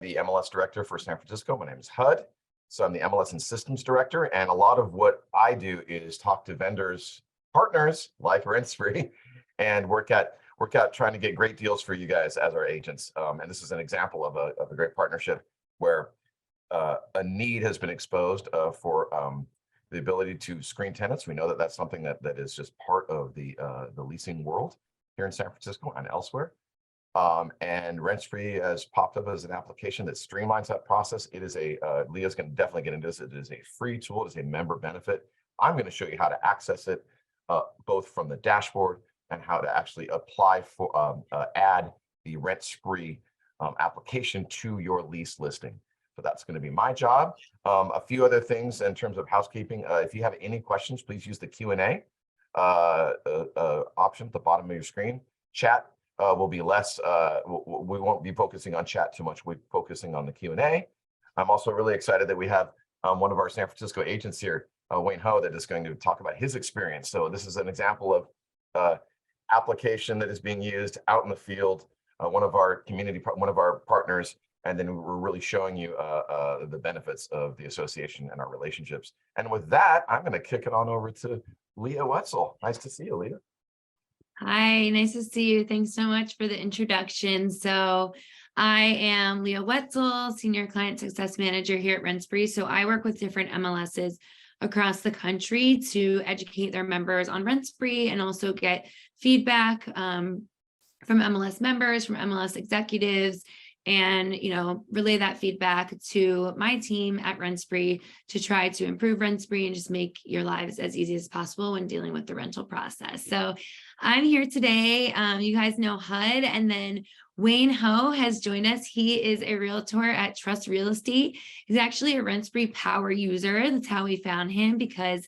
the MLS director for San Francisco. My name is Hud. So I'm the MLS and Systems Director. And a lot of what I do is talk to vendors, partners like RentSpree, and work out trying to get great deals for you guys as our agents. And this is an example of a great partnership where a need has been exposed for the ability to screen tenants. We know that that's something that is just part of the leasing world here in San Francisco and elsewhere. And RentSpree has popped up as an application that streamlines that process. It is Leah's going to definitely get into this. It is a free tool. It is a member benefit. I'm going to show you how to access it, both from the dashboard and how to actually apply for, add the RentSpree application to your lease listing. So that's going to be my job. A few other things in terms of housekeeping. If you have any questions, please use the Q&A option at the bottom of your screen. Chat will be less, we won't be focusing on chat too much. We're focusing on the Q&A. I'm also really excited that we have one of our San Francisco agents here, Wayne Ho, that is going to talk about his experience. So this is an example of application that is being used out in the field, one of our partners, and then we're really showing you the benefits of the association and our relationships. And with that, I'm going to kick it on over to Leah Wetzel. Nice to see you, Leah. Hi, nice to see you. Thanks so much for the introduction. So I am Leah Wetzel, Senior Client Success Manager here at RentSpree. So I work with different MLSs across the country to educate their members on RentSpree and also get feedback from MLS members, from MLS executives, and relay that feedback to my team at RentSpree to try to improve RentSpree and just make your lives as easy as possible when dealing with the rental process. So I'm here today. You guys know Hud, and then Wayne Ho has joined us. He is a realtor at Trust Real Estate. He's actually a RentSpree power user. That's how we found him, because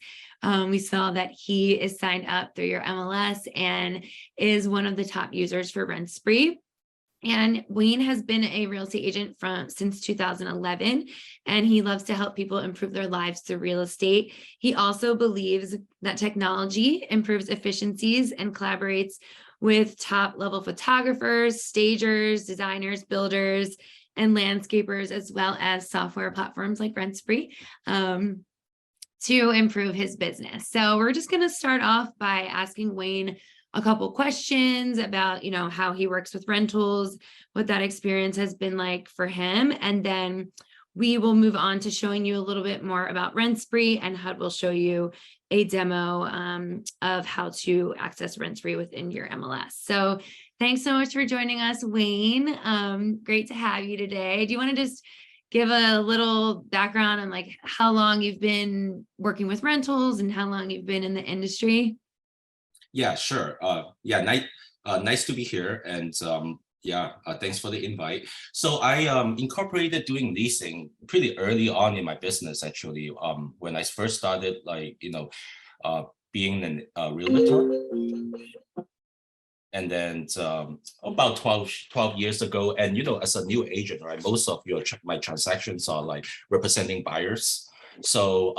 we saw that he is signed up through your MLS and is one of the top users for RentSpree. And Wayne has been a real estate agent since 2011, and he loves to help people improve their lives through real estate. He also believes that technology improves efficiencies and collaborates with top-level photographers, stagers, designers, builders, and landscapers, as well as software platforms like RentSpree, to improve his business. So we're just going to start off by asking Wayne a couple questions about, how he works with rentals, what that experience has been like for him. And then we will move on to showing you a little bit more about RentSpree, and Hud will show you a demo of how to access RentSpree within your MLS. So thanks so much for joining us, Wayne. Great to have you today. Do you want to just give a little background on how long you've been working with rentals and how long you've been in the industry? Yeah, sure. Nice to be here. And thanks for the invite. So I incorporated doing leasing pretty early on in my business, actually. When I first started, being a realtor. And then about 12 years ago, and as a new agent, right, most of my transactions are representing buyers. So,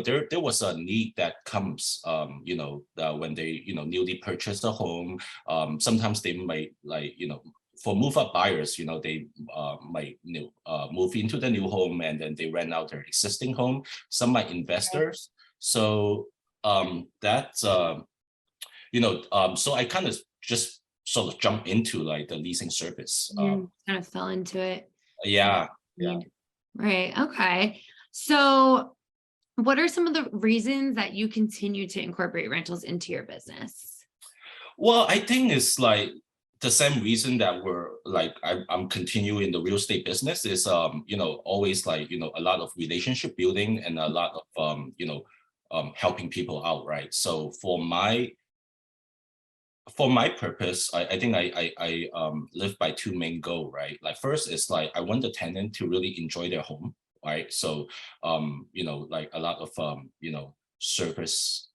there was a need that comes, when they, newly purchase a home. Sometimes they might for move-up buyers, they might move into the new home and then they rent out their existing home. Some might investors. So so I kind of just sort of jumped into the leasing service. Kind of fell into it. Yeah. Right. Okay. So what are some of the reasons that you continue to incorporate rentals into your business? Well, I think it's the same reason that I'm continuing the real estate business is, always a lot of relationship building and a lot of, helping people out, right? So for my purpose, I think I live by two main goals, right? First is I want the tenant to really enjoy their home. Right. So, a lot of, service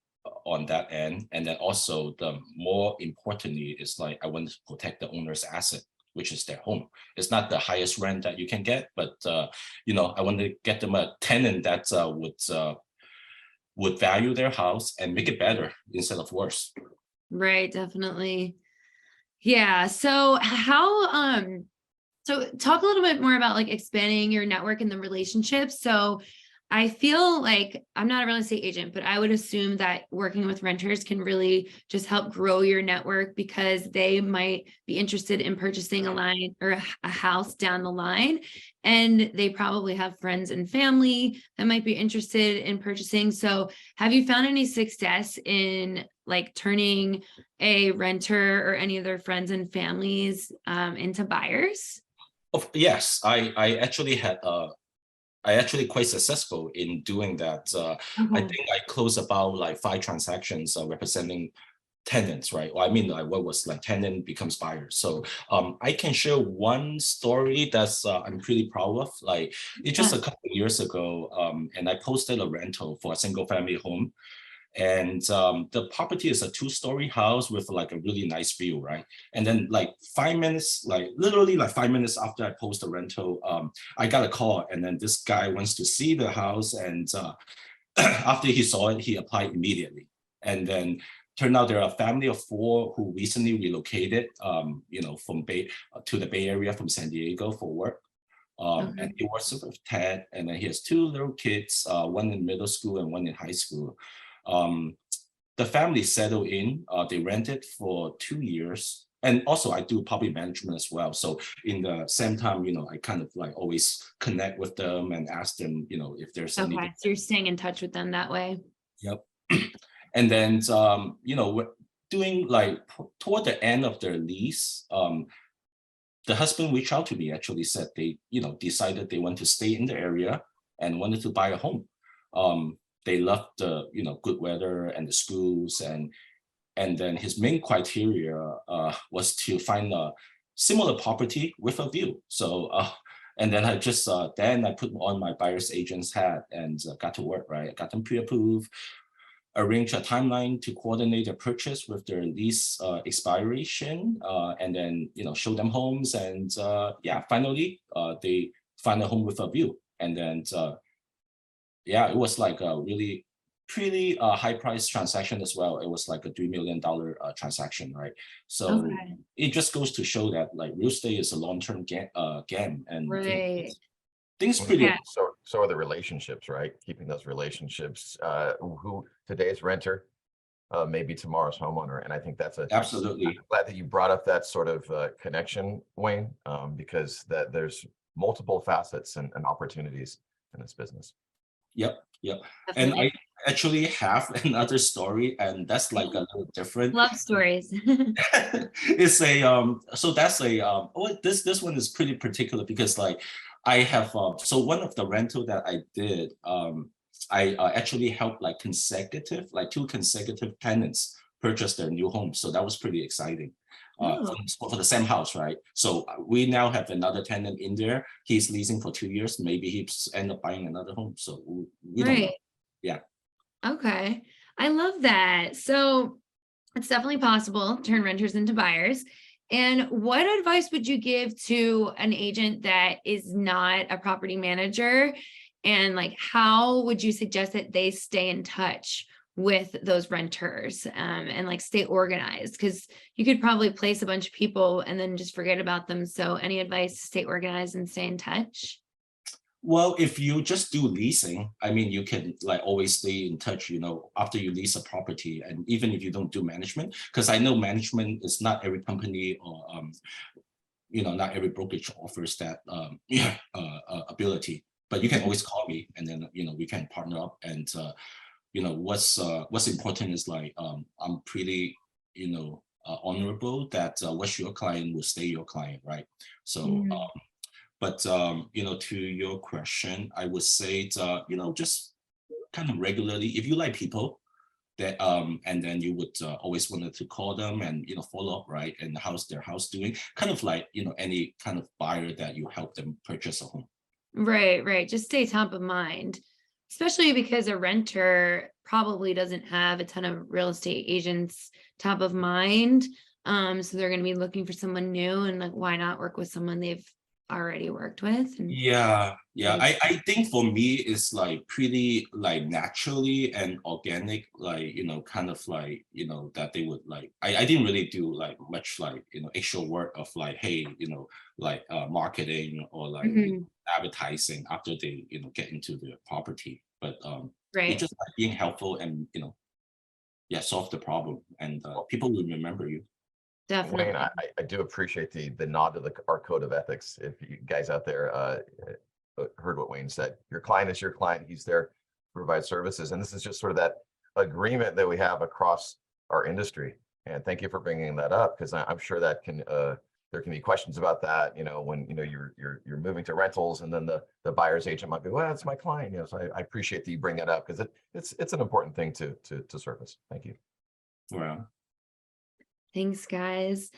on that end. And then also the more importantly is I want to protect the owner's asset, which is their home. It's not the highest rent that you can get, but, I want to get them a tenant that would value their house and make it better instead of worse. Right. Definitely. Yeah. So how So talk a little bit more about like expanding your network and the relationships. So I feel like I'm not a real estate agent, but I would assume that working with renters can really just help grow your network because they might be interested in purchasing a line or a house down the line. And they probably have friends and family that might be interested in purchasing. So have you found any success in like turning a renter or any of their friends and families into buyers? Yes, I actually had I actually quite successful in doing that. I Okay. think I closed about like 5 transactions representing tenants, right? Well, I mean, like what was like tenant becomes buyer. So I can share one story that's I'm pretty proud of. Like it's just a couple of years ago, and I posted a rental for a single family home. And the property is a 2-story house with like a really nice view, right? And then like 5 minutes, like literally like 5 minutes after I post the rental, I got a call, and then this guy wants to see the house, and after he saw it, he applied immediately. And then turned out there are a family of 4 who recently relocated, from to the Bay Area from San Diego for work. And he works with Ted, and then he has 2 little kids, one in middle school and one in high school. The family settled in, they rented for 2 years. And also I do property management as well. So in the same time, I kind of like always connect with them and ask them, if there's anything. Okay, so you're staying in touch with them that way. Yep. And then, we're doing like toward the end of their lease, the husband reached out to me, actually said they, decided they want to stay in the area and wanted to buy a home. They loved the, good weather and the schools, and then his main criteria was to find a similar property with a view. So, and then I just, then I put on my buyer's agent's hat and got to work, right? I got them pre-approved, arrange a timeline to coordinate their purchase with their lease expiration, and then, show them homes. And finally, they find a home with a view. And then, it was like a really pretty high price transaction as well. It was like a $3 million transaction, right? So it just goes to show that like real estate is a long-term game, and Right. things pretty. Yeah. So are the relationships, right? Keeping those relationships, who today's renter, maybe tomorrow's homeowner. And I think that's Absolutely. I'm glad that you brought up that sort of connection, Wayne, because there's multiple facets and opportunities in this business. Yep. And Definitely. I actually have another story, and that's like a little different. Love stories. It's a so that's a this one is pretty particular because like I have so one of the rental that I did, I actually helped like 2 consecutive tenants purchase their new home. So that was pretty exciting. For the same house, right? So we now have another tenant in there. He's leasing for 2 years. Maybe he's end up buying another home. So we don't know. Yeah. Okay. I love that. So it's definitely possible to turn renters into buyers. And what advice would you give to an agent that is not a property manager? And like, how would you suggest that they stay in touch with those renters and like stay organized? Because you could probably place a bunch of people and then just forget about them. So any advice to stay organized and stay in touch? Well, if you just do leasing, I mean, you can like always stay in touch, after you lease a property, and even if you don't do management, because I know management is not every company or not every brokerage offers that ability. But you can always call me, and then we can partner up. And what's important is like I'm pretty honorable that what's your client will stay your client, right? So. But to your question, I would say just kind of regularly, if you like people, that and then you would always wanted to call them and follow up, right? And how's their house doing? Kind of like any kind of buyer that you help them purchase a home. Right. Just stay top of mind, especially because a renter probably doesn't have a ton of real estate agents top of mind. So they're going to be looking for someone new, and like, why not work with someone they've already worked with? And Yeah. I think for me it's like pretty like naturally and organic, like, kind of like, that they would like, I didn't really do like much like, extra work of like, hey, like marketing or like Mhm. advertising after they, get into the property. But it's Right. just like being helpful and, yeah, solve the problem, and people will remember you. Definitely. Wayne, I do appreciate the nod to our code of ethics. If you guys out there heard what Wayne said, your client is your client. He's there to provide services, and this is just sort of that agreement that we have across our industry. And thank you for bringing that up, because I'm sure that can there can be questions about that. When you're moving to rentals, and then the buyer's agent might be, well, that's my client. So I appreciate that you bring that up, because it's an important thing to surface. Thank you. Well, Thanks, guys.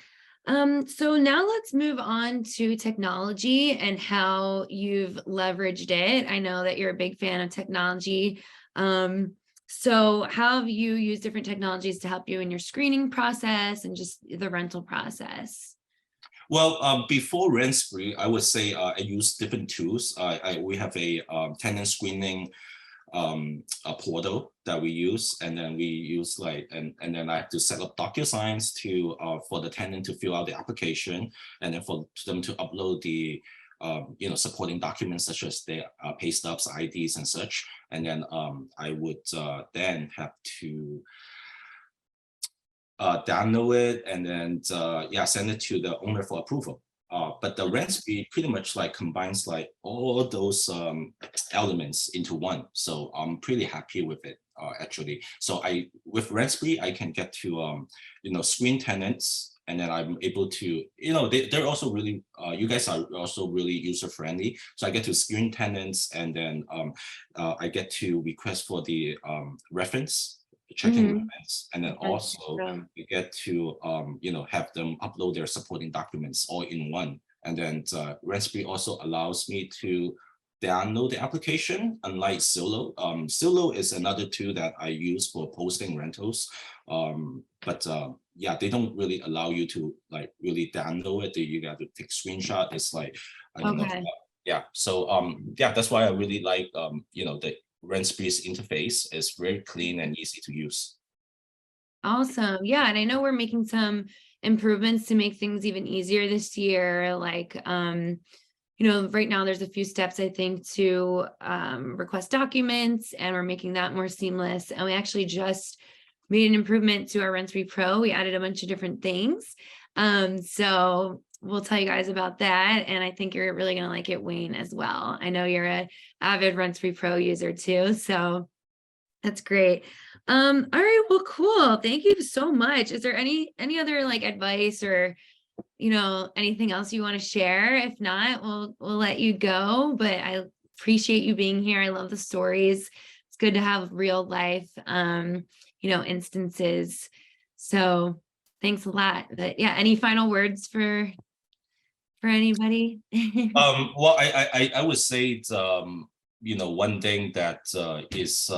So now let's move on to technology and how you've leveraged it. I know that you're a big fan of technology. So how have you used different technologies to help you in your screening process and just the rental process? well, before RentSpree, I would say I use different tools. We have a tenant screening a portal that we use, and then we use like, and then I have to set up DocuSigns to for the tenant to fill out the application, and then for them to upload the supporting documents such as their pay stubs, IDs, and such. And then I would then have to download it, and then send it to the owner for approval. But the RentSpree pretty much like combines like all those elements into one. So I'm pretty happy with it actually. So with RentSpree, I can get to screen tenants, and then I'm able to, they're also really, you guys are also really user friendly. So I get to screen tenants, and then I get to request for the reference, checking reference, and then also we get to have them upload their supporting documents all in one. And then RentSpree also allows me to download the application, unlike Zillow. Zillow is another tool that I use for posting rentals, but they don't really allow you to like really download it. You got to take screenshot. It's like, I don't know. So that's why I really like the RentSpree's interface is very clean and easy to use. Awesome. Yeah. And I know we're making some improvements to make things even easier this year. Like, right now there's a few steps, I think, to request documents, and we're making that more seamless. And we actually just made an improvement to our RentSpree Pro. We added a bunch of different things. So we'll tell you guys about that. And I think you're really going to like it, Wayne, as well. I know you're an avid RentSpree Pro user too. So that's great. All right, well, cool. Thank you so much. Is there any other like advice or, anything else you want to share? If not, we'll let you go, but I appreciate you being here. I love the stories. It's good to have real life, instances. So thanks a lot. But yeah, any final words for anybody? Well, I would say it's, one thing that is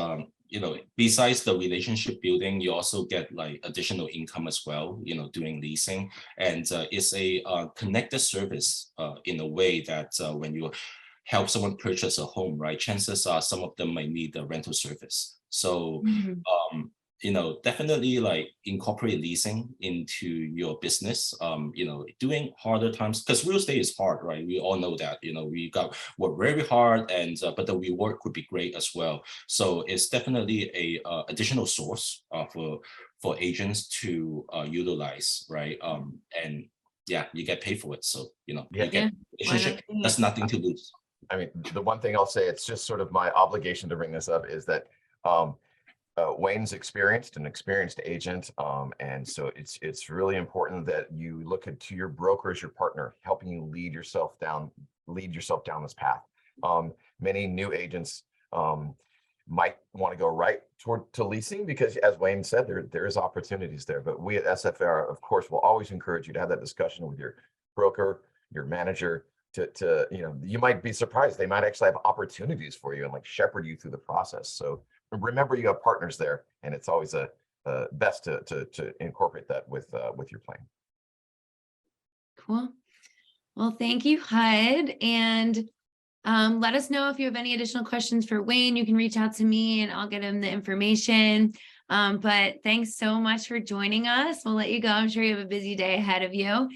besides the relationship building, you also get like additional income as well, doing leasing, and it's a connected service in a way that when you help someone purchase a home, right, chances are some of them might need a rental service. So definitely like incorporate leasing into your business, doing harder times, because real estate is hard, right? We all know that, we got work very hard, and but the reward could be great as well. So it's definitely a additional source for agents to utilize, right? And you get paid for it. So, you get relationship, that's nothing to lose. I mean, the one thing I'll say, it's just sort of my obligation to bring this up, is that Wayne's an experienced agent, and so it's really important that you look to your broker as your partner, helping you lead yourself down this path. Many new agents might want to go right to leasing, because, as Wayne said, there is opportunities there. But we at SFR, of course, will always encourage you to have that discussion with your broker, your manager. You might be surprised, they might actually have opportunities for you and like shepherd you through the process. So remember, you have partners there, and it's always best to incorporate that with your plan. Cool. Well, thank you, HUD. And let us know if you have any additional questions for Wayne. You can reach out to me and I'll get him the information. But thanks so much for joining us. We'll let you go. I'm sure you have a busy day ahead of you.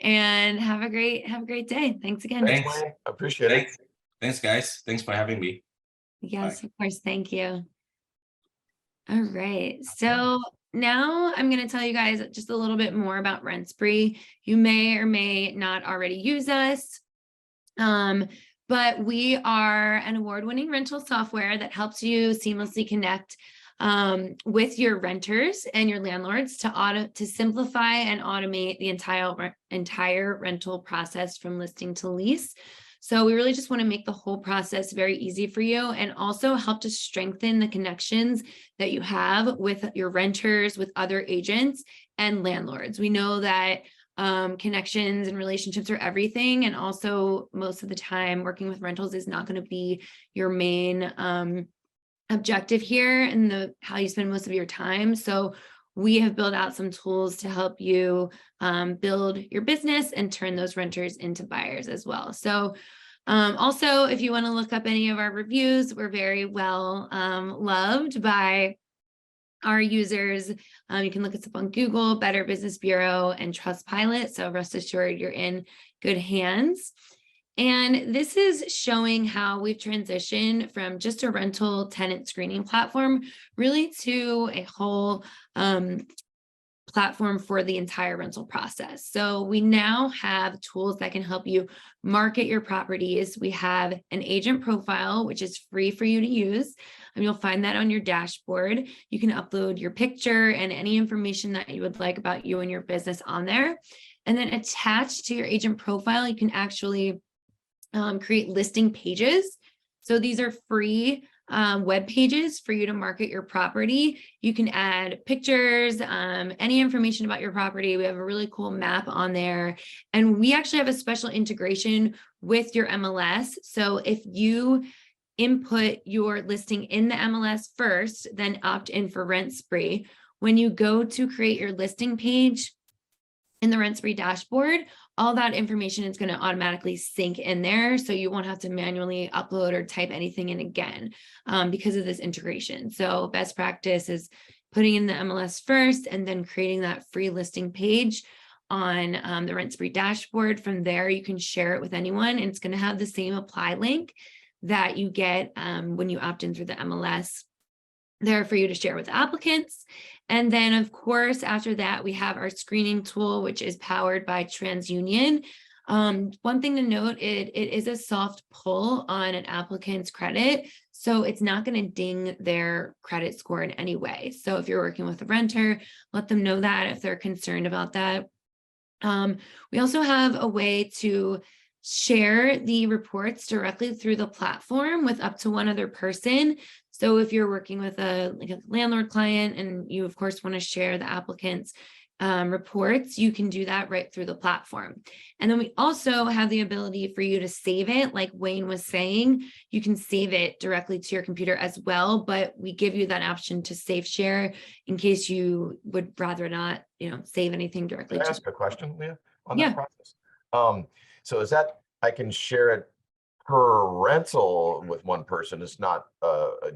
And have a great day. Thanks again. Thanks, Thanks. Wayne. Appreciate it. Thanks, guys. Thanks for having me. Yes, of course. Thank you. All right. So now I'm going to tell you guys just a little bit more about RentSpree. You may or may not already use us. But we are an award-winning rental software that helps you seamlessly connect with your renters and your landlords to simplify and automate the entire rental process from listing to lease. So we really just want to make the whole process very easy for you and also help to strengthen the connections that you have with your renters, with other agents and landlords. We know that connections and relationships are everything. And also most of the time working with rentals is not going to be your main objective here and how you spend most of your time. So we have built out some tools to help you build your business and turn those renters into buyers as well. So also, if you want to look up any of our reviews, we're very well loved by our users. You can look us up on Google, Better Business Bureau, and Trustpilot. So rest assured you're in good hands. And this is showing how we've transitioned from just a rental tenant screening platform really to a whole platform for the entire rental process. So we now have tools that can help you market your properties. We have an agent profile, which is free for you to use. And you'll find that on your dashboard. You can upload your picture and any information that you would like about you and your business on there. And then attached to your agent profile, you can actually create listing pages. So these are free web pages for you to market your property. You can add pictures, any information about your property. We have a really cool map on there. And we actually have a special integration with your MLS. So if you input your listing in the MLS first, then opt in for RentSpree, when you go to create your listing page in the RentSpree dashboard, all that information is going to automatically sync in there. So you won't have to manually upload or type anything in again because of this integration. So best practice is putting in the MLS first and then creating that free listing page on the RentSpree dashboard. From there, you can share it with anyone, and it's going to have the same apply link that you get when you opt in through the MLS there for you to share with applicants. And then of course, after that, we have our screening tool, which is powered by TransUnion. One thing to note, it is a soft pull on an applicant's credit. So it's not going to ding their credit score in any way. So if you're working with a renter, let them know that if they're concerned about that. We also have a way to share the reports directly through the platform with up to one other person. So if you're working with a landlord client and you of course want to share the applicant's reports, you can do that right through the platform. And then we also have the ability for you to save it. Like Wayne was saying, you can save it directly to your computer as well, but we give you that option to save share in case you would rather not, save anything directly. Can I ask a question, Leah, on Yeah. that process? So is that I can share it per rental with one person? It's not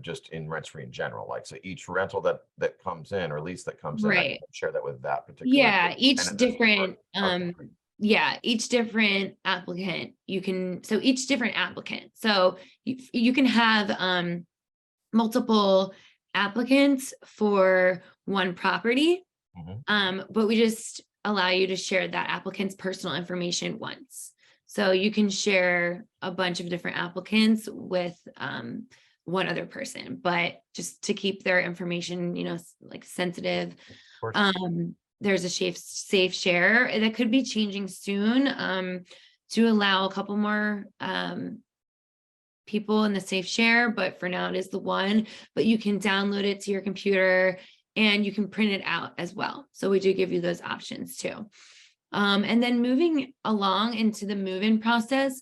just in RentSpree in general. Like, so each rental that comes in or lease that comes in, I Right. can share that with that particular. Yeah, each tenant. different Okay. each different applicant each different applicant. So you can have multiple applicants for one property. But we just allow you to share that applicant's personal information once. So you can share a bunch of different applicants with one other person, but just to keep their information, like sensitive. Of course. There's a safe share that could be changing soon to allow a couple more people in the safe share, but for now it is the one. But you can download it to your computer and you can print it out as well. So we do give you those options too. And then moving along into the move-in process,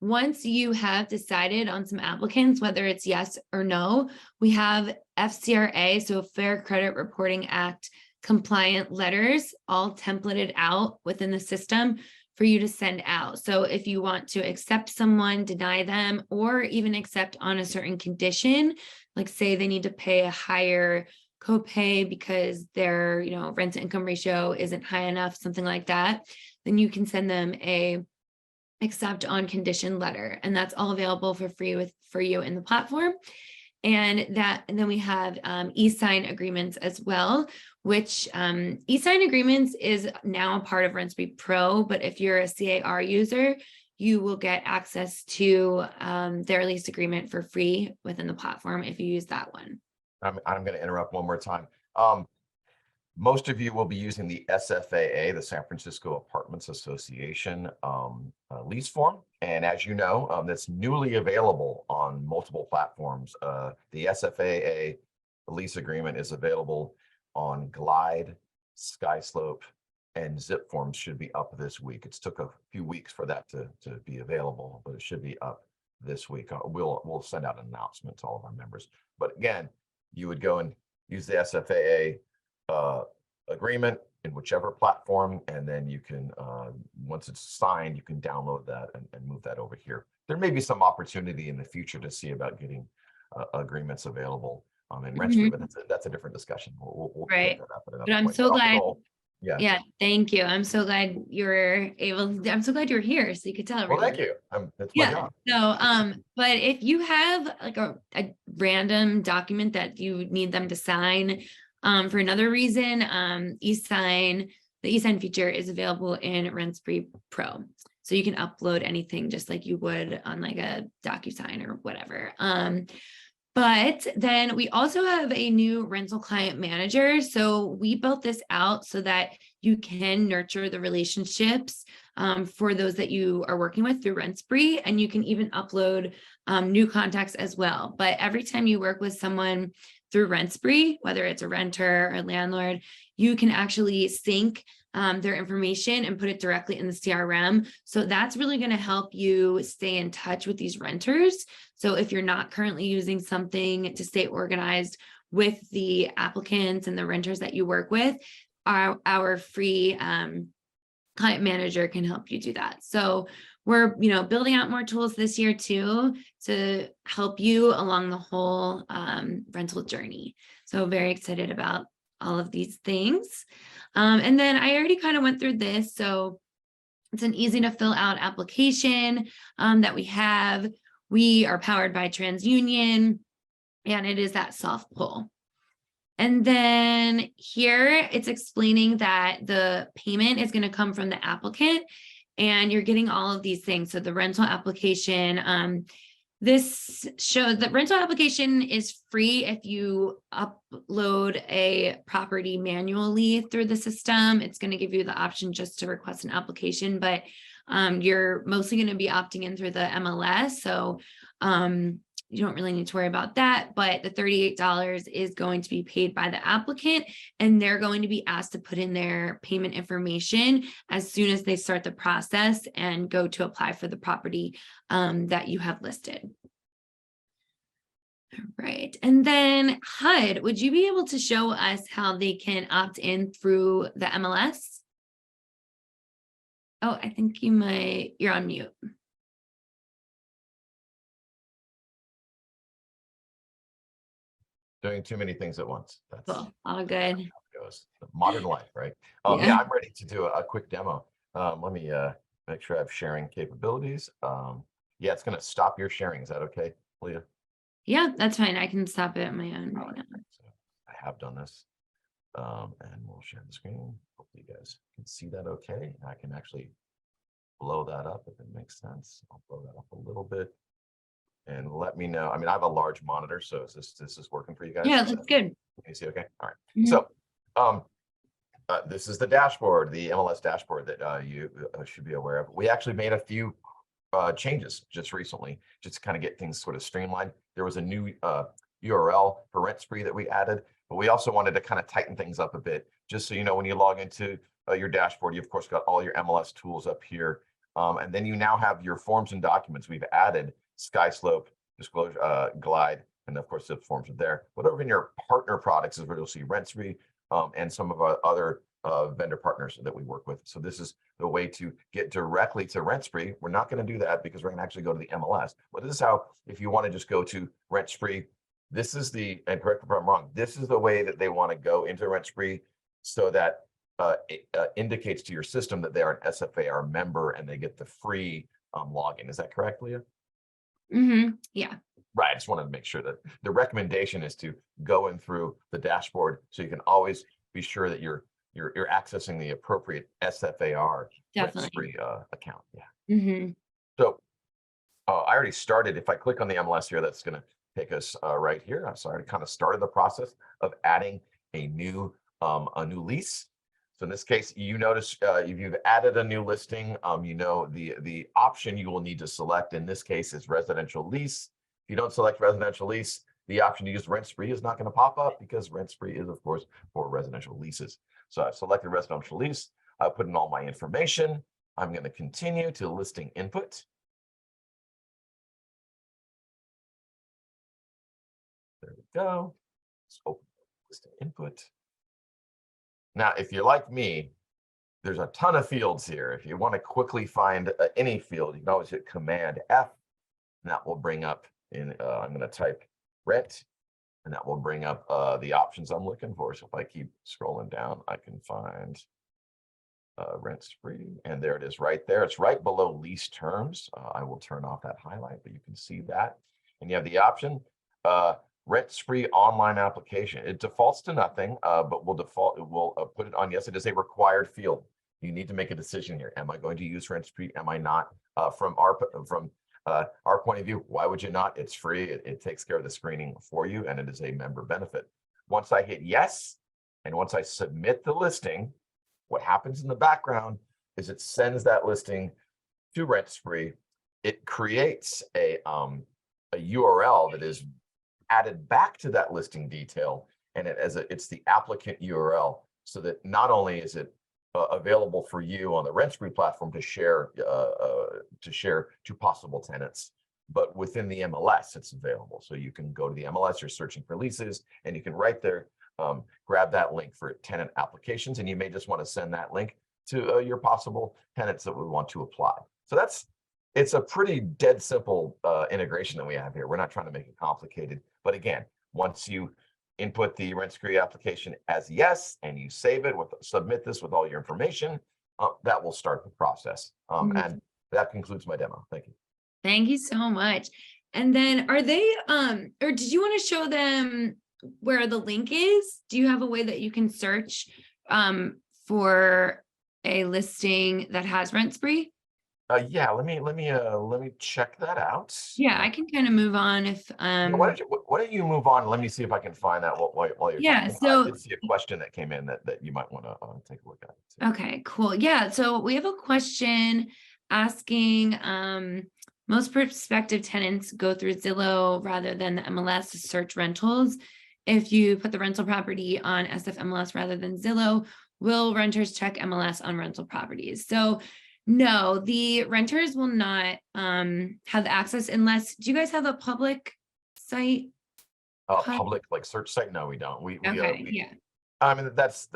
once you have decided on some applicants, whether it's yes or no, we have FCRA, so Fair Credit Reporting Act compliant letters, all templated out within the system for you to send out. So if you want to accept someone, deny them, or even accept on a certain condition, like say they need to pay a higher copay because their, rent to income ratio isn't high enough, something like that, then you can send them a accept on condition letter, and that's all available for free for you in the platform. And then we have e-sign agreements as well, which e-sign agreements is now a part of REALTOR Pro, but if you're a CAR user, you will get access to their lease agreement for free within the platform if you use that one. I'm going to interrupt one more time. Most of you will be using the SFAA, the San Francisco Apartments Association lease form. And as you know, that's newly available on multiple platforms. The SFAA lease agreement is available on Glide, Skyslope, and Zip forms should be up this week. It's took a few weeks for that to be available, but it should be up this week. We'll send out an announcement to all of our members. But again, you would go and use the SFAA agreement in whichever platform, and then you can once it's signed, you can download that and move that over here. There may be some opportunity in the future to see about getting agreements available in REALTOR, but that's a different discussion. We'll Right. pick that up at But another I'm point. so glad. Yeah, Thank you. I'm so glad I'm so glad you're here so you could tell everyone. well, thank you. That's my job. So but if you have like a random document that you need them to sign for another reason, the e-sign feature is available in REALTOR Pro. So you can upload anything just like you would on like a DocuSign or whatever. But then we also have a new rental client manager. So we built this out so that you can nurture the relationships for those that you are working with through REALTOR, and you can even upload new contacts as well. But every time you work with someone through REALTOR, whether it's a renter or landlord, you can actually sync their information and put it directly in the CRM. So that's really going to help you stay in touch with these renters. So if you're not currently using something to stay organized with the applicants and the renters that you work with, our free client manager can help you do that. So we're, building out more tools this year too, to help you along the whole rental journey. So very excited about all of these things. And then I already kind of went through this. So it's an easy to fill out application that we have. We are powered by TransUnion, and it is that soft pull. And then here it's explaining that the payment is going to come from the applicant, and you're getting all of these things. So the rental application, this shows that rental application is free if you upload a property manually through the system. It's going to give you the option just to request an application, but you're mostly going to be opting in through the MLS. So you don't really need to worry about that, but the $38 is going to be paid by the applicant, and they're going to be asked to put in their payment information as soon as they start the process and go to apply for the property that you have listed. All right. And then HUD, would you be able to show us how they can opt in through the MLS? Oh, I think you're on mute. Doing too many things at once. That's Cool. All good. goes. Modern life, right? Yeah. Yeah, I'm ready to do a quick demo. Let me make sure I have sharing capabilities. Yeah, it's going to stop your sharing. Is that okay, Leah? Yeah, that's fine. I can stop it at my own right now. So I have done this, and we'll share the screen. Hopefully you guys can see that okay. I can actually blow that up if it makes sense. I'll blow that up a little bit. And let me know. I mean, I have a large monitor, so is this is working for you guys? Yeah, that's good. Can you see okay? All right. Mhm. So this is the dashboard, the MLS dashboard that you should be aware of. We actually made a few changes just recently, just to kind of get things sort of streamlined. There was a new URL for RentSpree that we added, but we also wanted to kind of tighten things up a bit, just so you know, when you log into your dashboard, you of course got all your MLS tools up here. And then you now have your forms and documents. We've added Skyslope, Disclosure, Glide, and of course the forms are there. But over in your partner products is where you'll see REALTOR and some of our other vendor partners that we work with. So this is the way to get directly to RentSpree. We're not going to do that because we're going to actually go to the MLS. But this is how, if you want to just go to RentSpree, this is the, and correct me if I'm wrong, this is the way that they want to go into RentSpree so that it indicates to your system that they are an SFAR member and they get the free login. Is that correct, Leah? Yeah. Right. I just wanted to make sure that the recommendation is to go in through the dashboard so you can always be sure that you're accessing the appropriate SFAR Definitely. RentSpree account. Yeah. So I already started. If I click on the MLS here, that's going to take us right here. So I already kind of started the process of adding a new lease. So in this case, you notice if you've added a new listing, you know the option you will need to select in this case is residential lease. If you don't select residential lease, the option to use RentSpree is not going to pop up because RentSpree is, of course, for residential leases. So I've selected residential lease. I put in all my information. I'm going to continue to listing input. There we go. Let's open listing input. Now, if you're like me, there's a ton of fields here. If you want to quickly find any field, you can always hit Command F, and that will bring up in, I'm going to type rent, and that will bring up the options I'm looking for. So if I keep scrolling down, I can find RentSpree, and there it is right there. It's right below lease terms. I will turn off that highlight, but you can see that. And you have the option, RentSpree online application. It defaults to nothing, but we'll put it on yes. It is a required field. You need to make a decision here. Am I going to use RentSpree? Am I not? From our point of view, why would you not? It's free. It takes care of the screening for you, and it is a member benefit. Once I hit yes, and once I submit the listing, what happens in the background is it sends that listing to RentSpree. It creates a URL that is added back to that listing detail, and it's the applicant URL, so that not only is it available for you on the RentSpree platform to share to possible tenants, but within the MLS it's available. So you can go to the MLS, you're searching for leases, and you can right there grab that link for tenant applications, and you may just want to send that link to your possible tenants that would want to apply. So it's a pretty dead simple integration that we have here. We're not trying to make it complicated, but again, once you input the RentSpree application as yes, and you save it submit this with all your information, that will start the process. And that concludes my demo. Thank you. Thank you so much. And then are they, or did you want to show them where the link is? Do you have a way that you can search for a listing that has RentSpree? Yeah, let me check that out. Yeah, I can kind of move on if why don't you move on? Let me see if I can find that while you're yeah, talking. so I did see a question that came in that you might want to take a look at too. Okay, cool. Yeah, so we have a question asking most prospective tenants go through Zillow rather than the MLS to search rentals. If you put the rental property on SF MLS rather than Zillow, will renters check MLS on rental properties? So no, the renters will not have the access unless, do you guys have a public site? Public like search site? No, we don't. Yeah. I mean,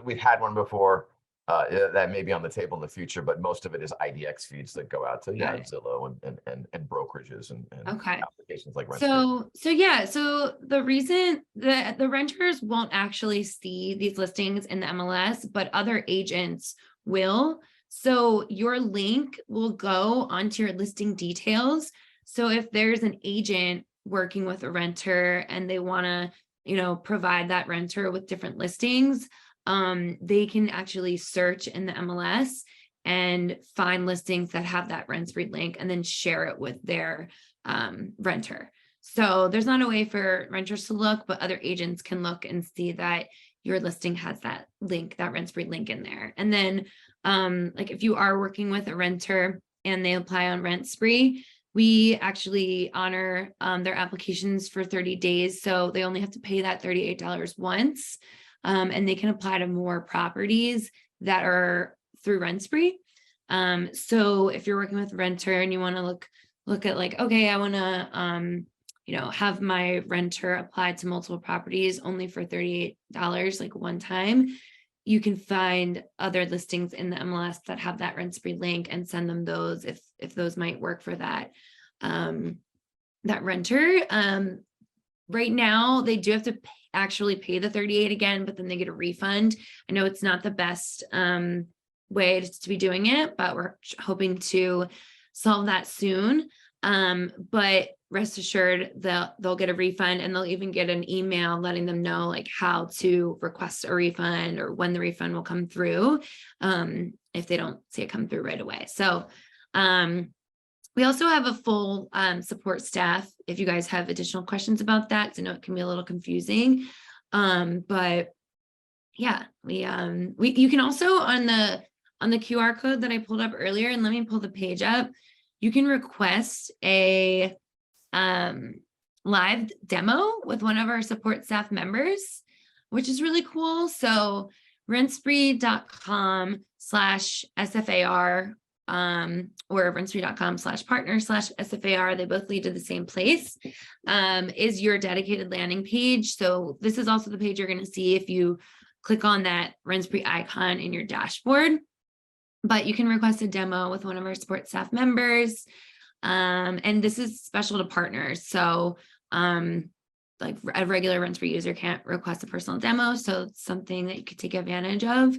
we've had one before. That may be on the table in the future, but most of it is IDX feeds that go out to Zillow and brokerages and Okay. applications like RentSpree. So the reason that the renters won't actually see these listings in the MLS, but other agents will. So your link will go onto your listing details. So if there's an agent working with a renter and they want to, provide that renter with different listings, they can actually search in the MLS and find listings that have that RentSpree link and then share it with their renter. So there's not a way for renters to look, but other agents can look and see that your listing has that link, that RentSpree link in there. And then like if you are working with a renter and they apply on RentSpree, we actually honor their applications for 30 days. So they only have to pay that $38 once. And they can apply to more properties that are through RentSpree. So if you're working with a renter and you want to look at like, okay, I want to, have my renter apply to multiple properties only for $38, like one time, you can find other listings in the MLS that have that RentSpree link and send them those if those might work for that that renter. Right now, they do have to actually pay the $38 again, but then they get a refund. I know it's not the best way to be doing it, but we're hoping to solve that soon. But rest assured they'll get a refund, and they'll even get an email letting them know like how to request a refund or when the refund will come through if they don't see it come through right away. So we also have a full support staff if you guys have additional questions about that. So I know it can be a little confusing, but yeah, you can also on the QR code that I pulled up earlier, and let me pull the page up. You can request a live demo with one of our support staff members, which is really cool. So rentspree.com/SFAR or rentspree.com/partner/SFAR, they both lead to the same place, is your dedicated landing page. So this is also the page you're going to see if you click on that RentSpree icon in your dashboard. But you can request a demo with one of our support staff members. And this is special to partners. So like a regular RentSpree user can't request a personal demo. So it's something that you could take advantage of.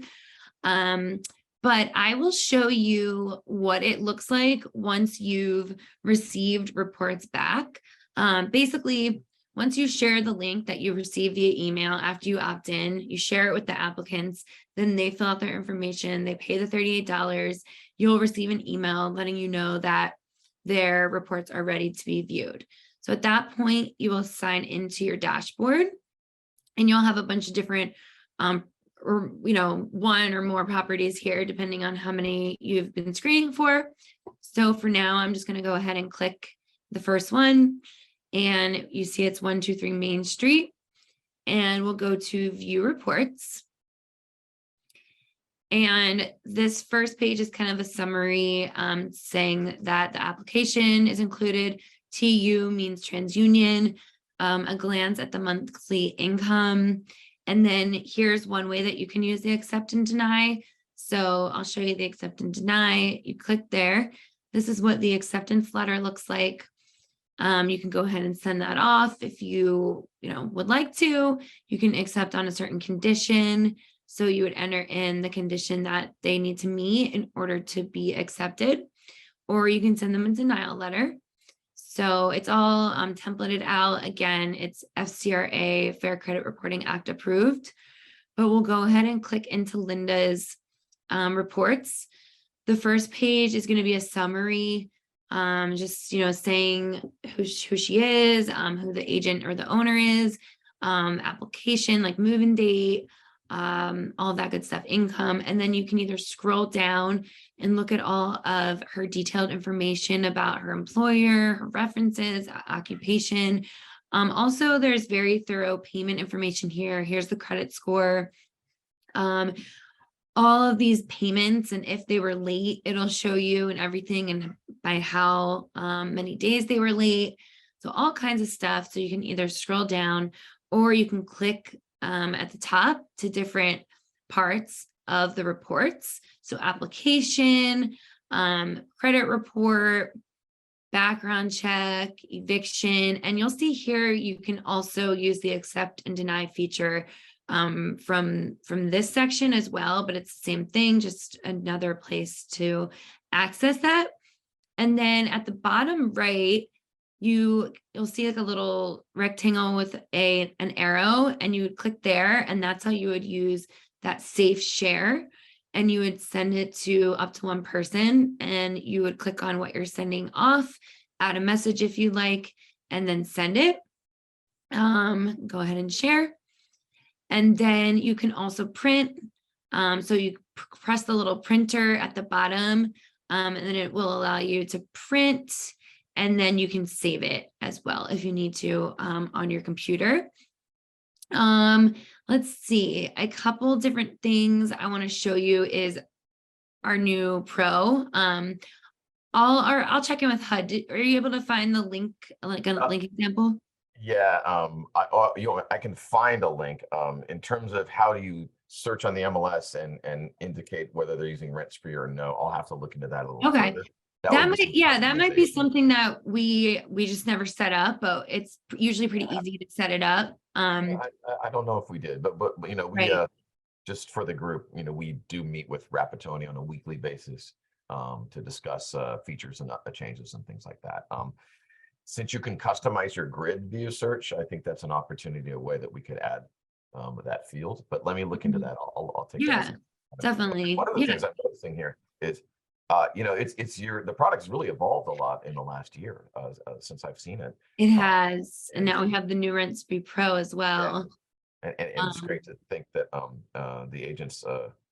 But I will show you what it looks like once you've received reports back. Basically, once you share the link that you received via email after you opt in, you share it with the applicants, then they fill out their information, they pay the $38, you'll receive an email letting you know that their reports are ready to be viewed. So at that point, you will sign into your dashboard, and you'll have a bunch of different or one or more properties here, depending on how many you've been screening for. So for now, I'm just going to go ahead and click the first one, and you see it's 123 Main Street, and we'll go to view reports. And this first page is kind of a summary saying that the application is included. TU means TransUnion, a glance at the monthly income. And then here's one way that you can use the accept and deny. So I'll show you the accept and deny. You click there. This is what the acceptance letter looks like. You can go ahead and send that off if you would like to. You can accept on a certain condition. So you would enter in the condition that they need to meet in order to be accepted, or you can send them a denial letter. So it's all templated out. Again, it's FCRA, Fair Credit Reporting Act approved, but we'll go ahead and click into Linda's reports. The first page is going to be a summary, just, saying who she is, who the agent or the owner is, application, like move-in date, all that good stuff, income. And then you can either scroll down and look at all of her detailed information about her employer, her references, occupation. Also, there's very thorough payment information here. Here's the credit score. All of these payments, and if they were late, it'll show you and everything, and by how many days they were late. So all kinds of stuff. So you can either scroll down, or you can click at the top to different parts of the reports. So application, credit report, background check, eviction, and you'll see here you can also use the accept and deny feature from this section as well, but it's the same thing, just another place to access that. And then at the bottom right, you'll see like a little rectangle with an arrow, and you would click there, and that's how you would use that safe share, and you would send it to up to one person, and you would click on what you're sending off, add a message if you like, and then send it. Go ahead and share. And then you can also print. So you press the little printer at the bottom, and then it will allow you to print. And then you can save it as well if you need to on your computer. Let's see, a couple different things I want to show you is our new Pro. I'll check in with HUD. Are you able to find the link, like a link example? Yeah, I can find a link. In terms of how do you search on the MLS and indicate whether they're using RentSpree or no. I'll have to look into that a little Okay. further. That would be might, yeah, that might be customization. something that we just never set up, but it's usually pretty easy to set it up. I don't know if we did, but you know, we Right. just for the group, you know, we do meet with Rapatoni on a weekly basis to discuss features and changes and things like that. Since you can customize your grid via search, I think that's an opportunity, a way that we could add that field. But let me look into that. I'll take that. Yeah, definitely. One of the Yeah, things I'm noticing here is, you know, the product's really evolved a lot in the last year since I've seen it. it has. And and- now we have the new RentSpree Pro as well. And it's great to think that the agents,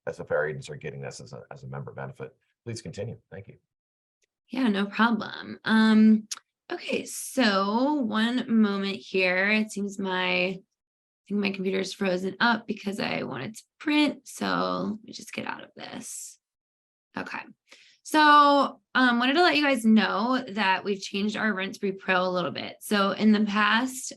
SFR agents, are getting this as a member benefit. Please continue. Thank you. Yeah, no problem. Okay, so one moment here. It seems I think my computer's frozen up because I wanted to print. So let me just get out of this. Okay. So wanted to let you guys know that we've changed our RentSpree Pro a little bit. So in the past,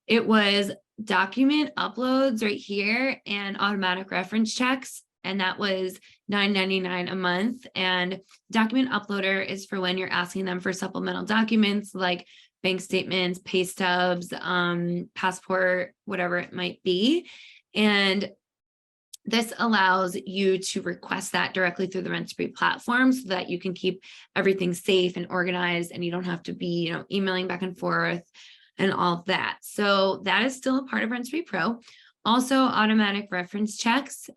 it was document uploads right here and automatic reference checks. And that was $9.99 a month. And document uploader is for when you're asking them for supplemental documents like bank statements, pay stubs, passport, whatever it might be. And this allows you to request that directly through the RentSpree platform so that you can keep everything safe and organized and you don't have to be, emailing back and forth and all of that. So that is still a part of RentSpree Pro. Also, automatic reference checks.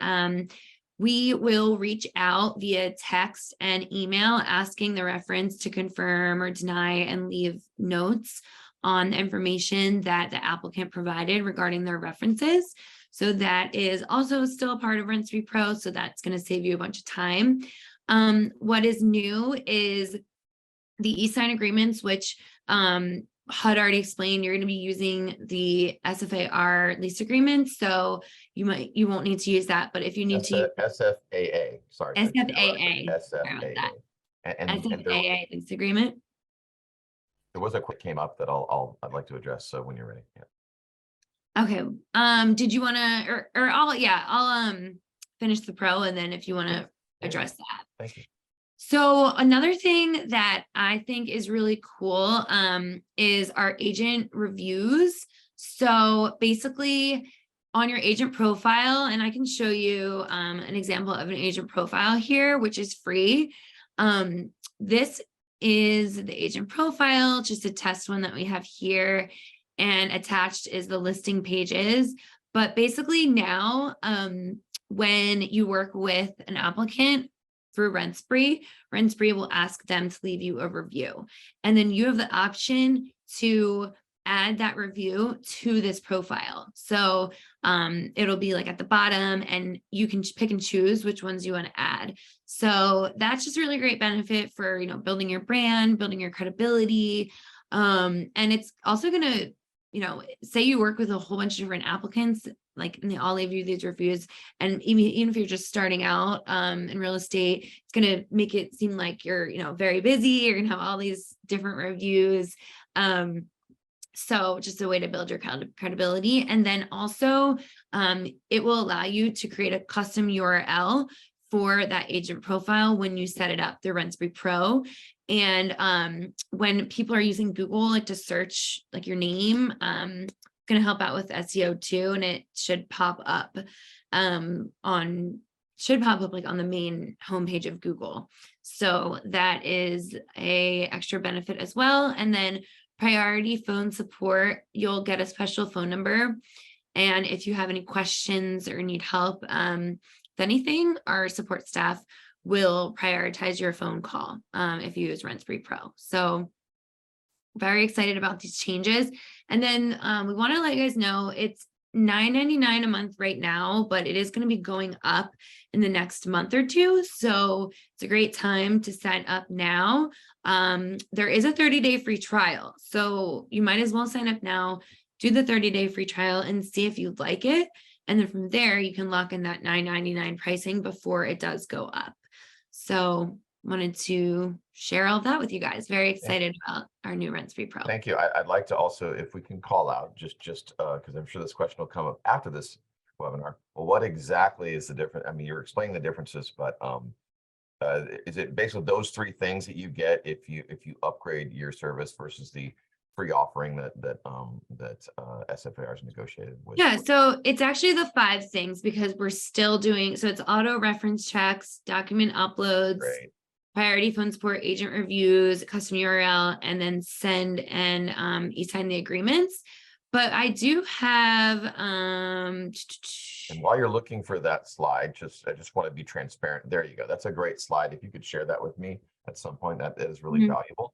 We will reach out via text and email asking the reference to confirm or deny and leave notes on the information that the applicant provided regarding their references. So that is also still a part of RentSpree Pro. So that's going to save you a bunch of time. What is new is the e-sign agreements, which HUD already explained. You're going to be using the SFAR lease agreement. So you won't need to use that. But if you need to SFAA, sorry. SFAA. SFAA. And SFAA lease agreement. there was a quick came up that I'd like to address. So when you're ready. Yeah. Okay. Did you want to, or I'll finish the pro, and then if you want to address that. Thank you. So another thing that I think is really cool is our agent reviews. So basically on your agent profile, and I can show you an example of an agent profile here, which is free. This is the agent profile, just a test one that we have here. And attached is the listing pages. But basically now, when you work with an applicant through RentSpree will ask them to leave you a review. And then you have the option to add that review to this profile. So it'll be like at the bottom and you can pick and choose which ones you want to add. So that's just really great benefit for, building your brand, building your credibility. And it's also going to, say you work with a whole bunch of different applicants, and they all leave you these reviews. And even if you're just starting out in real estate, it's going to make it seem like you're, very busy. You're going to have all these different reviews. So just a way to build your credibility. And then also it will allow you to create a custom URL for that agent profile when you set it up through RentSpree Pro. And when people are using Google, to search your name, going to help out with SEO too, and it should pop up on the main homepage of Google. So that is a extra benefit as well. And then priority phone support, you'll get a special phone number. And if you have any questions or need help with anything, our support staff will prioritize your phone call if you use RentSpree Pro. So very excited about these changes. And then we want to let you guys know it's $9.99 a month right now, but it is going to be going up in the next month or two. So it's a great time to sign up now. There is a 30-day free trial. So you might as well sign up now, do the 30-day free trial and see if you like it. And then from there, you can lock in that $9.99 pricing before it does go up. So wanted to share all of that with you guys. Very excited about our new RentSpree Pro. Thank you. I'd like to also, if we can call out, just because I'm sure this question will come up after this webinar. Well, what exactly is the difference? I mean, you're explaining the differences, but is it basically those three things that you get if you upgrade your service versus the free offering that SFAR is negotiated with? Yeah, so it's actually the 5 things because we're still doing, so it's auto reference checks, document uploads, Great. priority phone support, agent reviews, custom URL, and then send and e-sign the agreements. But I do have And while you're looking for that slide, I just want to be transparent. There you go. That's a great slide. If you could share that with me at some point, that is really valuable.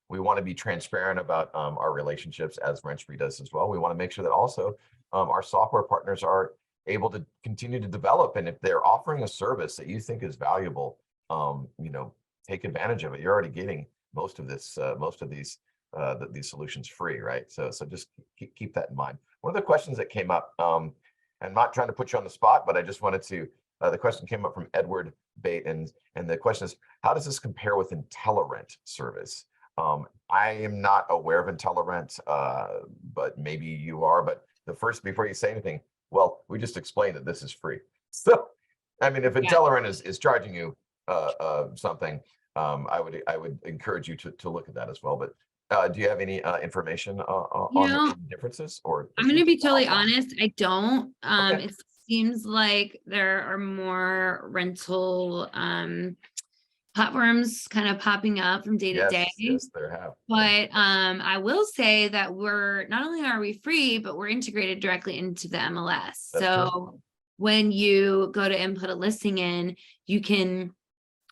We want to be transparent about our relationships, as RentSpree does as well. We want to make sure that also our software partners are able to continue to develop. And if they're offering a service that you think is valuable, take advantage of it. You're already getting most of this, these solutions free, right? So just keep that in mind. One of the questions that came up, and I'm not trying to put you on the spot, but I just wanted to, the question came up from Edward Bate, and the question is, how does this compare with IntelliRent service? I am not aware of IntelliRent, but maybe you are. But before you say anything, well, we just explained that this is free. So, I mean, if IntelliRent is charging you something, I would encourage you to look at that as well. But do you have any information on the differences? Or I'm going to be totally honest, I don't. Okay. It seems like there are more rental platforms kind of popping up from day to day. Yes, there have. But I will say that we're not only are we free, but we're integrated directly into the MLS. That's so true. When you go to input a listing in, you can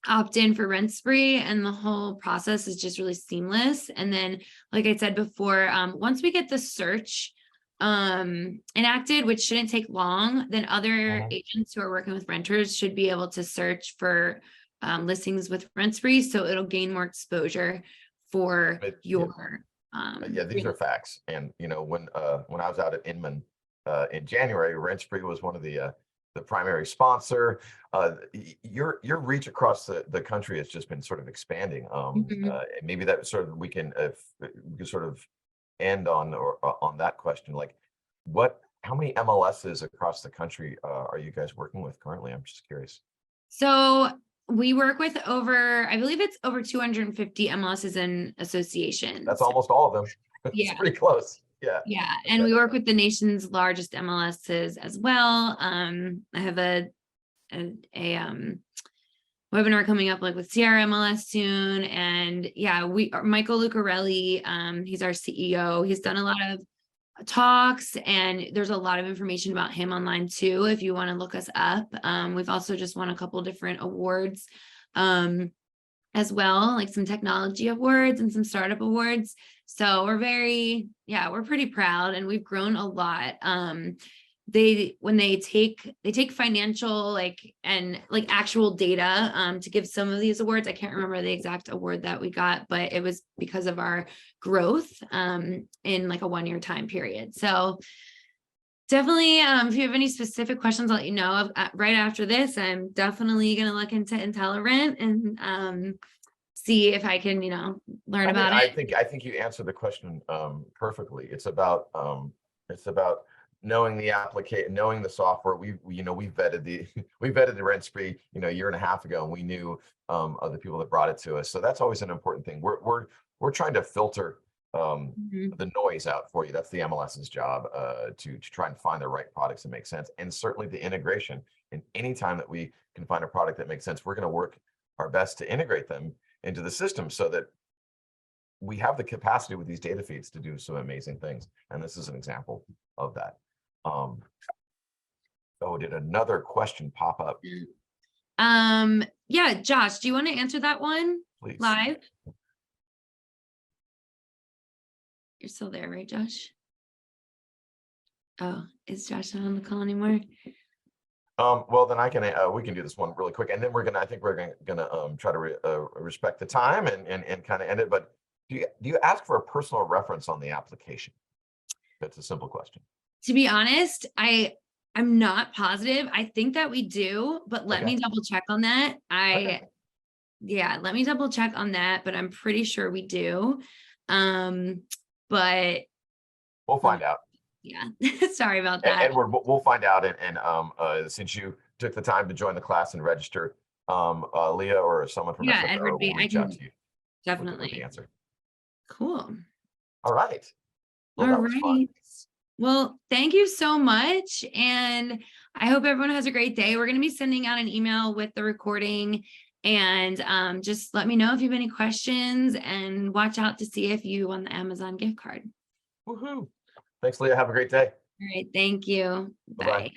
opt in for RentSpree, and the whole process is just really seamless. And then, like I said before, once we get the search enacted, which shouldn't take long, then other agents who are working with renters should be able to search for listings with RentSpree, so it'll gain more exposure for your these are facts. And when I was out at Inman in January, RentSpree was one of the primary sponsor. Your reach across the country has just been sort of expanding. Maybe that sort of we can sort of end on that question. Like, how many MLSs across the country are you guys working with currently? I'm just curious. So we work with I believe it's over 250 MLSs and associations. That's almost all of them. It's pretty close. Yeah. And we work with the nation's largest MLSs as well. I have a webinar coming up like with CRMLS soon. And Michael Lucarelli, he's our CEO. He's done a lot of talks, and there's a lot of information about him online too, if you want to look us up. We've also just won a couple different awards as well, like some technology awards and some startup awards. So we're pretty proud, and we've grown a lot. When they take financial and actual data to give some of these awards. I can't remember the exact award that we got, but it was because of our growth in like a 1-year time period. So definitely, if you have any specific questions, I'll let you know. Right after this, I'm definitely going to look into IntelliRent and see if I can, learn about it. I think you answered the question perfectly. It's about knowing the application, knowing the software. We vetted the RentSpree, a year and a half ago, and we knew other people that brought it to us. So that's always an important thing. We're trying to filter the noise out for you. That's the MLS's job, to try and find the right products that make sense, and certainly the integration. And anytime that we can find a product that makes sense, we're going to work our best to integrate them into the system so that we have the capacity with these data feeds to do some amazing things. And this is an example of that. Did another question pop up? Yeah, Josh, do you want to answer that one? Please. Live? You're still there, right, Josh? Oh, is Josh not on the call anymore? Well, then we can do this one really quick, and then I think we're gonna try to respect the time and kind of end it. But do you ask for a personal reference on the application? That's a simple question. To be honest, I'm not positive. I think that we do, but let me double check on that. Let me double check on that, but I'm pretty sure we do. But we'll find out. Yeah, sorry about And that. Edward, we'll find out. And since you took the time to join the class and register, Leah or someone from Yeah, SFAR Edward will B, I reach out can to you with the definitely. answer. Cool. All right. Well, All that was fun. right. Well, thank you so much. And I hope everyone has a great day. We're going to be sending out an email with the recording. And just let me know if you have any questions, and watch out to see if you won the Amazon gift card. Woohoo. Thanks, Leah. Have a great day. All right. Thank you. Bye-bye. Bye.